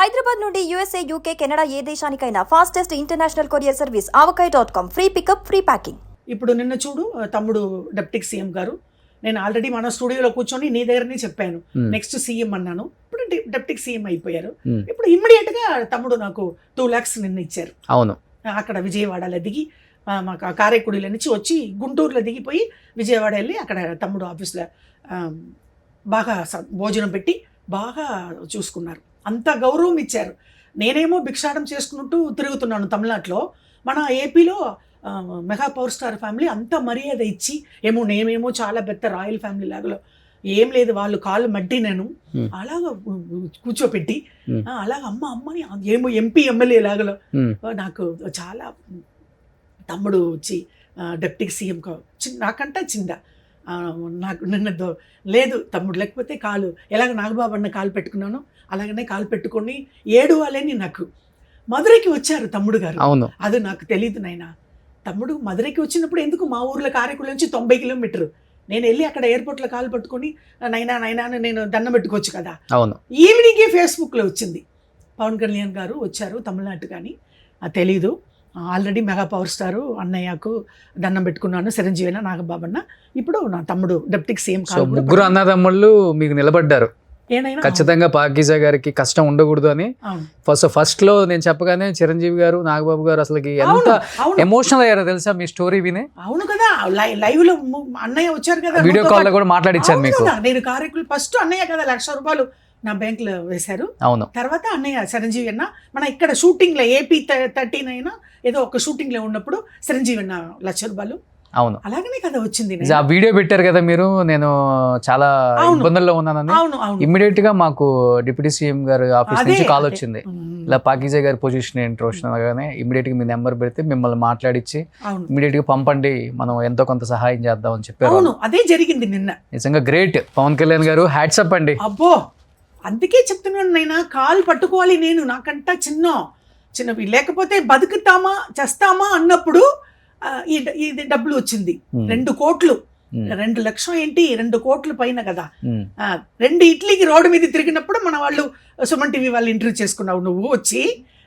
హైదరాబాద్ నుండి USA, UK, Canada ఏ దేశానికైనా fastest international courier service avocai.com. Free pickup, free packing. ఇప్పుడు నిన్న చూడు తమ్ముడు డిప్యూటీ సీఎం గారు, నేను ఆల్రెడీ మన స్టూడియోలో కూర్చొని నీ దగ్గరనే చెప్పాను నెక్స్ట్ సీఎం అన్నాను. ఇప్పుడు డిప్యూటీ సీఎం అయిపోయారు. ఇప్పుడు ఇమ్మీడియట్ గా తమ్ముడు నాకు 2 lakhs నిన్న ఇచ్చారు. అవును, అక్కడ విజయవాడలో దిగి మాకు కారైకుడిలో నుంచి వచ్చి గుంటూరులో దిగిపోయి విజయవాడ వెళ్ళి అక్కడ తమ్ముడు ఆఫీస్లో బాగా భోజనం పెట్టి బాగా చూసుకున్నారు. అంత గౌరవం ఇచ్చారు. నేనేమో భిక్షాటం చేసుకున్నట్టు తిరుగుతున్నాను తమిళనాడులో. మన ఏపీలో మెగా పవర్ స్టార్ ఫ్యామిలీ అంత మర్యాద ఇచ్చి నేమేమో చాలా పెద్ద రాయల్ ఫ్యామిలీ లాగా ఏం లేదు, వాళ్ళు కాళ్ళు మట్టి నేను అలాగా కూర్చోపెట్టి అలాగ అమ్మని ఏమో ఎంపీ ఎమ్మెల్యే లాగలో నాకు చాలా తమ్ముడు వచ్చి డిప్యూటీ సీఎం నాకంట చిన్న నాకు నిన్న లేదు తమ్ముడు లేకపోతే కాలు ఎలాగ నాగబాబు అన్న కాలు పెట్టుకున్నాను అలాగనే కాలు పెట్టుకొని ఏడువాలని నాకు మధురైకి వచ్చారు తమ్ముడు గారు. అవును, అది నాకు తెలియదు నాయన. తమ్ముడు మధురైకి వచ్చినప్పుడు ఎందుకు మా ఊర్లో కారైకుడి నుంచి 90 కిలోమీటర్లు నేను వెళ్ళి అక్కడ ఎయిర్పోర్ట్లో కాలు పట్టుకొని నైనా అని నేను దండం పెట్టుకోవచ్చు కదా. అవును, ఈవినింగే ఫేస్బుక్లో వచ్చింది పవన్ కళ్యాణ్ గారు వచ్చారు తమిళనాడు, కానీ తెలీదు. ఆల్రెడీ మెగా పవర్ స్టారు అన్నయ్యకు దండం పెట్టుకున్నాను, చిరంజీవి నాగబాబన్న. ఇప్పుడు నా తమ్ముడు డిప్యూటీ సీఎం ముగ్గురు అన్నదమ్ముళ్ళు మీకు నిలబడ్డారు. ఖచ్చితంగా పాకీజా గారికి కష్టం ఉండకూడదు అని ఫస్ట్ లో నేను చెప్పగానే చిరంజీవి గారు నాగబాబు గారు అసలు ఎంత ఎమోషనల్ అయ్యారో తెలుసా మీ స్టోరీ విని. అవును కదా, లైవ్ లో అన్నయ్య వచ్చారు కదా, వీడియో కాల్ లో కూడా మాట్లాడిచ్చాను మీకు. నేను కార్యక్రమం ఫస్ట్ అన్నయ్య కదా 1,00,000 రూపాయలు నా బ్యాంక్ లో వేశారు. అవును, తర్వాత అన్నయ్య చిరంజీవి అన్న మన ఇక్కడ షూటింగ్ లో AP 13 ఏదో ఒక షూటింగ్ లో ఉన్నప్పుడు చిరంజీవి అన్న 1,00,000 రూపాయలు. అవును, అలాగనే కదా వచ్చింది. ఆ వీడియో పెట్టారు కదా మీరు, నేను చాలా ఇబ్బందుల్లో ఉన్నానని. ఇమ్మీడియట్ గా మాకు డిప్యూటీ సీఎం గారు ఆఫీస్ నుంచి కాల్ వచ్చింది, ఇలా పాకీజా గారి పొజిషన్ ఏంటి రోషన్ అనగానే ఇమ్మీడియట్ గా మీ నెంబర్ పెడితే మిమ్మల్ని మాట్లాడించి ఇమ్మీడియట్ గా పంపండి, మనం ఎంతో కొంత సహాయం చేద్దాం అని చెప్పారు. అదే జరిగింది నిన్న. నిజంగా గ్రేట్ పవన్ కళ్యాణ్ గారు, హ్యాట్స్ అప్ అండి. అబ్బో, అందుకే చెప్తున్నాను నైనా, కాలు పట్టుకోవాలి నేను, నాకంట చిన్నవి లేకపోతే బతుకుతామా చేస్తామా అన్నప్పుడు ఇది డబ్బులు వచ్చింది. 2 కోట్లు, 2 లక్షలు ఏంటి 2 కోట్ల పైన కదా. 2 ఇడ్లీకి రోడ్డు మీద తిరిగినప్పుడు మన వాళ్ళు సుమన్ టీవీ వాళ్ళు ఇంటర్వ్యూ చేసుకున్నావు నువ్వు వచ్చి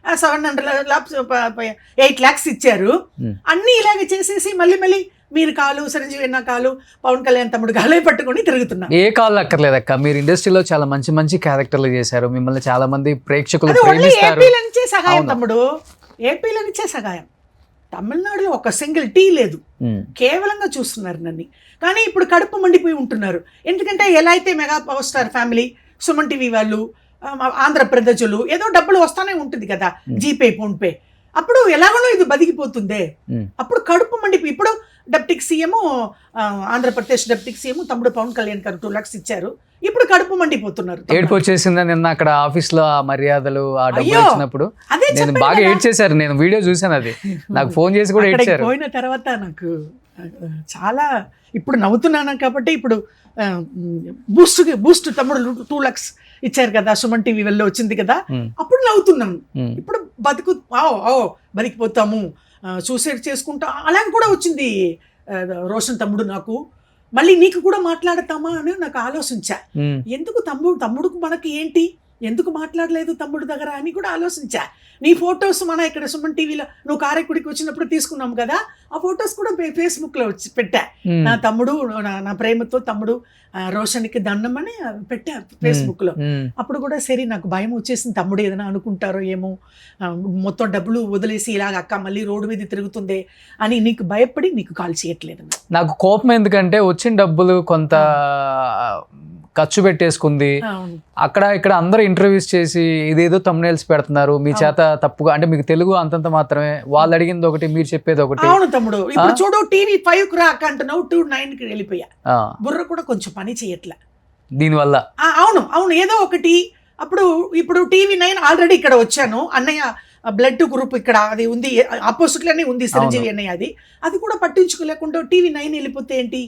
8 lakhs ఇచ్చారు. అన్ని ఇలాగే చేసేసి మళ్ళీ మీరు కాలు చిరంజీవి అన్న కాలు పవన్ కళ్యాణ్ తమ్ముడు కాలే పట్టుకొని తిరుగుతున్నా. ఏ కాళ్ళు అక్కర్లేదక్క, మీరు ఇండస్ట్రీలో చాలా మంచి క్యారెక్టర్లు చేశారు, మిమ్మల్ని చాలా మంది ప్రేక్షకులు ప్రేమిస్తారు. ఏపీల నుంచే సహాయం తమ్ముడు, ఏపీల నుంచే సహాయం. తమిళనాడులో ఒక సింగిల్ టీ లేదు, కేవలంగా చూస్తున్నారు నన్ను. కానీ ఇప్పుడు కడుపు మండిపోయి ఉంటున్నారు. ఎందుకంటే ఎలా అయితే mega power star family, Suman TV వాళ్ళు, ఆంధ్రప్రదేశ్లు ఏదో డబ్బులు వస్తానే ఉంటుంది కదా, జీపే ఫోన్పే, అప్పుడు ఎలాగనో ఇది బతికిపోతుందే. అప్పుడు కడుపు మండిపోయి ఇప్పుడు deputy CM Andhra Pradesh deputy CM తమ్ముడు పవన్ కళ్యాణ్ గారు 2 lakhs ఇచ్చారు. ఇప్పుడు కడుపు మండిపోతున్నారు. ఏడుపు వచ్చేసిందా నిన్న అక్కడ ఆఫీస్ లో ఆ మర్యాదలు ఆ డబ్బులు ఇచ్చినప్పుడు? నేను బాగా ఏడ్చేశారు, నేను వీడియో చూసాను, అది నాకు ఫోన్ చేసి కూడా ఏడ్చారు. పోయిన తర్వాత నాకు చాలా ఇప్పుడు నవ్వుతున్నాను కాబట్టి ఇప్పుడు బూస్ట్ తమ్ముడు 2 lakhs ఇచ్చారు కదా, సుమన్ టీవీ వెళ్ళి వచ్చింది కదా, అప్పుడు నవ్వుతున్నాను. ఇప్పుడు బతికిపోతాము, సూసైడ్ చేసుకుంటా అలాగే కూడా వచ్చింది రోషన్ తమ్ముడు నాకు. మళ్ళీ నీకు కూడా మాట్లాడతామా అని నాకు ఆలోచించా. ఎందుకు తమ్ముడుకు మనకి ఏంటి, ఎందుకు మాట్లాడలేదు తమ్ముడు దగ్గర అని కూడా ఆలోచించా. నీ ఫొటోస్ మన ఇక్కడ సుమన్ టీవీలో నువ్వు కారైకుడికి వచ్చినప్పుడు తీసుకున్నాం కదా, ఆ ఫొటోస్ కూడా ఫేస్బుక్ లో పెట్టా. నా తమ్ముడు నా ప్రేమతో తమ్ముడు రోషన్కి దండం అని పెట్టా ఫేస్బుక్ లో. అప్పుడు కూడా సరే నాకు భయం వచ్చేసింది, తమ్ముడు ఏదైనా అనుకుంటారో ఏమో, మొత్తం డబ్బులు వదిలేసి ఇలాగ అక్క మళ్ళీ రోడ్డు మీద తిరుగుతుందే అని నీకు భయపడి నీకు కాల్ చేయట్లేదు. నాకు కోపం ఎందుకంటే వచ్చిన డబ్బులు కొంత ఖర్చు పెట్టేసుకుంది, అక్కడ ఇక్కడ అందరూ ఇంటర్వ్యూస్ చేసి ఇదేదో తమ్నైల్స్ పెడుతున్నారు మీ చేత తప్పుగా, అంటే మీకు తెలుగు అంతంత మాత్రమే, వాళ్ళు అడిగింది ఒకటి మీరు చెప్పేది ఒకటి. అవును తమ్ముడు, ఇప్పుడు చూడు TV 5 రాక అంటున్నావు, 9కి వెళ్ళిపోయా. బుర్ర కూడా కొంచెం పని చేయట్లే దీనివల్ల. అవును ఏదో ఒకటి. ఇప్పుడు TV9 ఆల్రెడీ ఇక్కడ వచ్చాను, అన్నయ్య బ్లడ్ గ్రూప్ ఇక్కడ అది ఉంది, ఆపోజిట్ లోనే ఉంది చిరంజీవి అన్నయ్య, అది కూడా పట్టించుకోలేకుండా TV9 వెళ్ళిపోతే ఏంటి?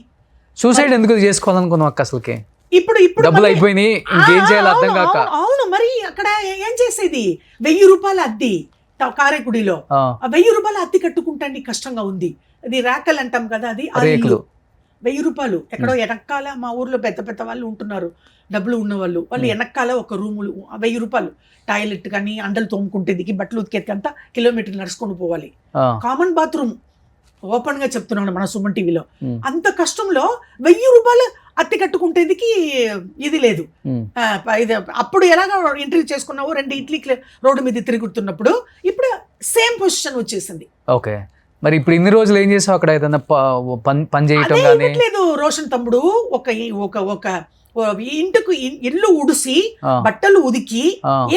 సూసైడ్ ఎందుకు చేసుకోవాలనుకున్నావు అక్క అసలుకి? ఇప్పుడు డబ్బులు అయిపోయినాయి, ఇంకేం చేయాలి అర్థం కాక. అవును, మరి అక్కడ ఏం చేసేది? 1000 రూపాయల అద్దె కారైకుడిలో, 1000 రూపాయల అద్దె కట్టుకుంటానికి కష్టంగా ఉంది. అది రేకలు అంటాం కదా, అది ₹1000 ఎక్కడో వెనకాల మా ఊర్లో పెద్ద పెద్ద వాళ్ళు ఉంటున్నారు, డబ్బులు ఉన్నవాళ్ళు, వాళ్ళు వెనకాల ఒక రూములు ₹1000 టాయిలెట్ కానీ అండలు తోముకుంటేదికి బట్టలు ఉతికేది అంతా కిలోమీటర్ నడుచుకొని పోవాలి. కామన్ బాత్రూమ్ ఓపెన్ గా చెప్తున్నాను మన సుమన్ టీవీలో. అంత కష్టంలో ₹1000 అత్తి కట్టుకుంటేదికి ఇది లేదు. అప్పుడు ఎలాగ ఇంటర్వ్యూ చేసుకున్నావు 2 ఇడ్లీకి రోడ్డు మీద తిరుగుతున్నప్పుడు, ఇప్పుడు సేమ్ పొజిషన్ వచ్చేసింది. ఓకే, మరి ఇప్పుడు ఇన్ని రోజులు ఏం చేసావు అక్కడ? ఏదైనా పని చేయటం కానీ లేదు. రోషన్ తమ్ముడు ఒక ఇంటికి ఇల్లు ఉడిసి బట్టలు ఉదికి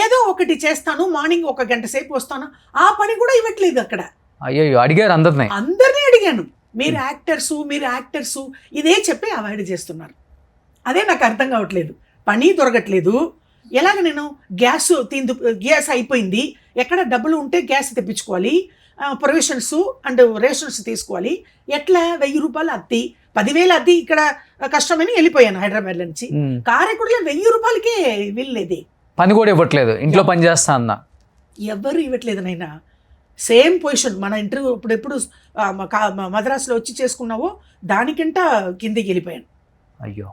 ఏదో ఒకటి చేస్తాను, మార్నింగ్ 1 గంట సేపు వస్తాను, ఆ పని కూడా ఇవ్వట్లేదు అక్కడ. అయ్యో, అడిగారు అందరినీ అడిగాను, మీరు యాక్టర్స్ ఇదే చెప్పి అవాయిడ్ చేస్తున్నారు. అదే నాకు అర్థం కావట్లేదు. పని దొరకట్లేదు. ఎలాగ నేను గ్యాస్ అయిపోయింది, ఎక్కడ డబ్బులు ఉంటే గ్యాస్ తెప్పించుకోవాలి, ప్రొవిషన్స్ అండ్ రేషన్స్ తీసుకోవాలి, ఎట్లా ₹1000 అద్ది, 10,000 అద్ది ఇక్కడ కష్టమని వెళ్ళిపోయాను హైదరాబాద్ నుంచి. కారెకుడిలో ₹1000కే వెళ్ళేది. పని కూడా ఇవ్వట్లేదు, ఇంట్లో పని చేస్తా అన్న ఎవరు ఇవ్వట్లేదు నైనా. సేమ్ పొజిషన్ మన ఇంటర్వ్యూ ఎప్పుడు మద్రాసులో వచ్చి చేసుకున్నావో దానికంట కిందికి వెళ్ళిపోయాను. అయ్యో,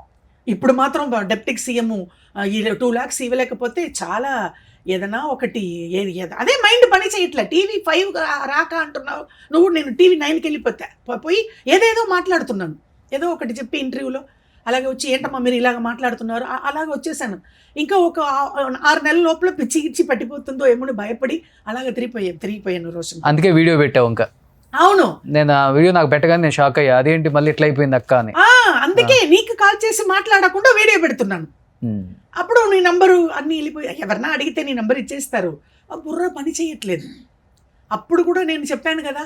ఇప్పుడు మాత్రం డిప్యూటీ సీఎం 2 lakhs ఇవ్వలేకపోతే చాలా ఏదైనా ఒకటి అదే మైండ్ పని చేయట్లే. టీవీ 5 రాక అంటున్నావు నువ్వు, నేను టీవీ 9కి వెళ్ళిపోతా పోయి ఏదేదో మాట్లాడుతున్నాను, ఏదో ఒకటి చెప్పి ఇంటర్వ్యూలో. అలాగే వచ్చి ఏంటమ్మా మీరు ఇలాగ మాట్లాడుతున్నారు, అలాగే వచ్చేసాను. ఇంకా ఒక 6 నెలల లోపల పిచ్చి గిచ్చి పట్టిపోతుందో ఏమో భయపడి అలాగే తిరిగిపోయాను రోజు. అందుకే వీడియో పెట్టావు ఇంకా? అవును, నేను ఆ వీడియో నాకు పెట్టగానే నేను షాక్ అయ్యా, అదేంటి మళ్ళీ ఇట్లా అయిపోయింది అక్క అని. అందుకే నీకు కాల్ చేసి మాట్లాడకుండా వీడియో పెడుతున్నాను. అప్పుడు నీ నంబరు అన్ని వెళ్ళిపోయి ఎవరన్నా అడిగితే నీ నంబర్ ఇచ్చేస్తారు. ఆ బుర్ర పని చేయట్లేదు. అప్పుడు కూడా నేను చెప్పాను కదా,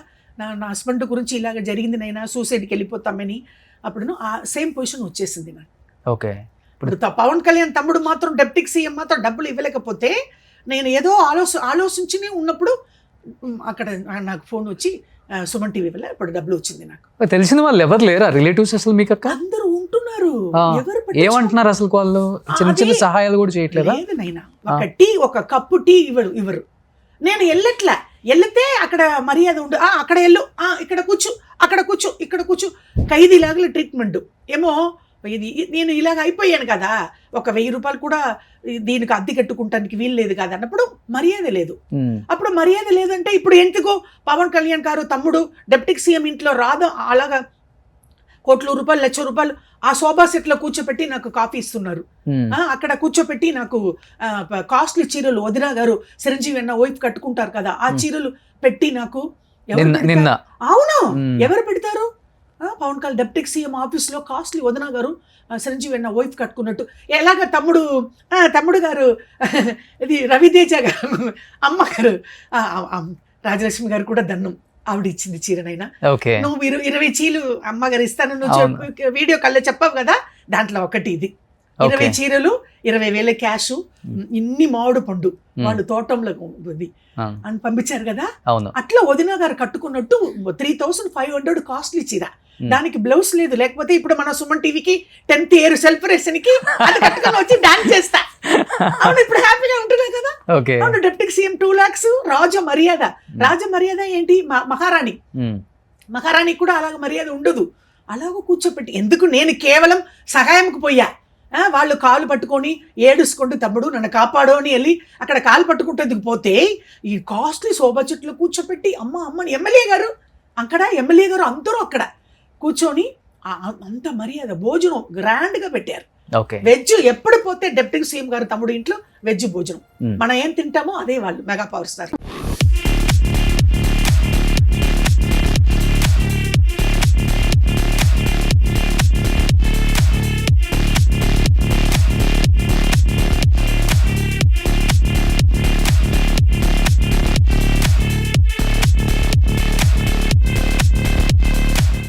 నా హస్బెండ్ గురించి ఇలాగ జరిగింది నైనా, సూసైడ్కి వెళ్ళిపోతామని. అప్పుడు ఆ సేమ్ పొజిషన్ వచ్చేసింది నాకు. ఓకే, ఇప్పుడు పవన్ కళ్యాణ్ తమ్ముడు మాత్రం డిప్యూటీ సీఎం మాత్రం డబ్బులు ఇవ్వలేకపోతే నేను ఏదో ఆలోచించి ఉన్నప్పుడు అక్కడ నాకు ఫోన్ వచ్చి సుమన్ టీవీ వల్ల ఇప్పుడు డబ్బులు వచ్చింది. నాకు తెలిసిన వాళ్ళు ఎవరు లేరా రిలేటివ్స్ అసలు మీకు? అక్క అందరూ ఉంటున్నారు. ఏమంటున్నారు అసలు వాళ్ళు? చిన్న చిన్న సహాయాలు కూడా చేయట్లేదా? లేదనైనా ఒక కప్పు టీ ఇవ్వరు. నేను వెళ్తే అక్కడ మర్యాద ఉండు, అక్కడ వెళ్ళు, ఇక్కడ కూర్చో ఖైదీలాగా ట్రీట్మెంట్ ఏమో. నేను ఇలాగ అయిపోయాను కదా, ఒక ₹1000 కూడా దీనికి అద్దె కట్టుకుంటానికి వీలు లేదు కదా అన్నప్పుడు మర్యాద లేదు. అప్పుడు మర్యాద లేదంటే ఇప్పుడు ఎందుకో పవన్ కళ్యాణ్ గారు తమ్ముడు డిప్యూటీ సీఎం ఇంట్లో రాదు, అలాగా ₹1,00,00,000 ₹1,00,000 ఆ సోఫా సెట్ లో కూర్చోపెట్టి నాకు కాఫీ ఇస్తున్నారు. అక్కడ కూర్చోపెట్టి నాకు కాస్ట్లీ చీరలు వదిన గారు చిరంజీవి అన్న వైఫ్ కట్టుకుంటారు కదా, ఆ చీరలు పెట్టి నాకు. అవును, ఎవరు పెడతారు? Pawan Kalyan deputy CM office లో కాస్ట్లీ వదిన గారు చిరంజీవి అన్న వైఫ్ కట్టుకున్నట్టు. ఎలాగ తమ్ముడు గారు ఇది రవితేజ గారు అమ్మగారు రాజలక్ష్మి గారు కూడా దన్నం ఆవిడ ఇచ్చింది చీరనైనా. నువ్వు 20 చీరలు అమ్మగారు ఇస్తాను నువ్వు వీడియో కల్లో చెప్పావు కదా, దాంట్లో ఒకటి ఇది. 20 చీరలు, 20,000 క్యాష్, ఇన్ని మామిడి పండు వాళ్ళు తోటంలో అని పంపించారు కదా. అట్లా వదిన గారు కట్టుకున్నట్టు 3,500 కాస్ట్లీ చీర, దానికి బ్లౌజ్ లేదు. లేకపోతే ఇప్పుడు మన సుమన్ టీవీకి 10th year సెలబ్రేషన్ కి అది కట్టుకొని వచ్చి డాన్స్ చేస్తా. అవును, ఇప్పుడు హ్యాపీగా ఉంటున్నాయి కదా. అవును, డిప్యూటీ సీఎం 2 lakhs, రాజ మర్యాద ఏంటి, మహారాణి కూడా అలాగ మర్యాద ఉండదు. అలాగ కూర్చోపెట్టి ఎందుకు, నేను కేవలం సహాయంకు పోయా. వాళ్ళు కాలు పట్టుకొని ఏడుసుకుంటూ తమ్ముడు నన్ను కాపాడు అని వెళ్ళి అక్కడ కాలు పట్టుకుంటేందుకు పోతే ఈ కాస్ట్లీ సోఫా చెట్లు కూర్చోపెట్టి అమ్మని ఎమ్మెల్యే గారు అందరూ అక్కడ కూర్చొని అంత మర్యాద భోజనం గ్రాండ్ గా పెట్టారు. వెజ్ ఎప్పుడు పోతే డిప్యూటీ సీఎం గారు తమ్ముడు ఇంట్లో వెజ్ భోజనం. మనం ఏం తింటామో అదే వాళ్ళు మెగా పవర్ స్టార్.